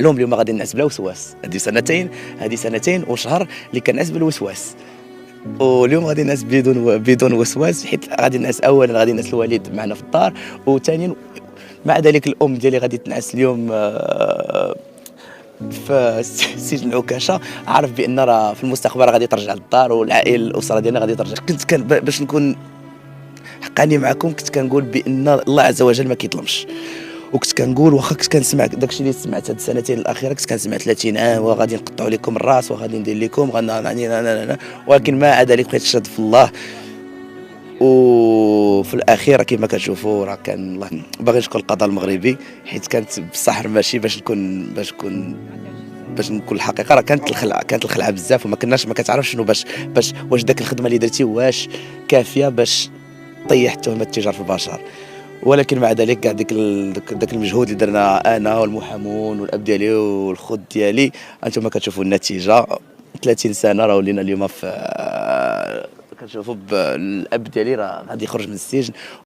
لهم اليوم غادي نعس بلا وسواس. هذه سنتين وشهر اللي كنعس بالوسواس، واليوم غادي نعس بدون وسواس، حيت غادي نعس اولا غادي نعس الوالد معنا في الدار، وثانيا مع ذلك الام ديالي غادي تنعس اليوم في سجن عكاشه. عارف بان راه في المستقبل غادي ترجع للدار، والعائله الاسره ديالنا غادي ترجع. كنت كان باش نكون حقاني معكم كنت كنقول بان الله عز وجل ما كيظلمش، وكنت كنقول واخا كنت كنسمع داكشي اللي سمعت هاد السنتين الاخيره، كنت كنسمع 30 عام وغادي نقطعوا لكم الراس وغادي ندير لكم ولكن مع ذلك بقيت نشد في الله. وفي الاخير كما كتشوفوا راه كان الله باغي نشكر القضاء المغربي، حيت كانت بصح ماشي باش نقول الحقيقه، راه كانت الخلعه بزاف، وما كناش ما كتعرفش شنو باش واش داك الخدمه اللي درتي واش كافيه باش طيح تهمه التجار في البشر. ولكن مع ذلك كاع داك المجهود اللي درنا انا والمحامون والاب ديالي والخوت ديالي، انتم كتشوفوا النتيجه. 30 سنه راه ولينا اليوم في كنشوفوا الاب ديالي راه غادي يخرج من السجن،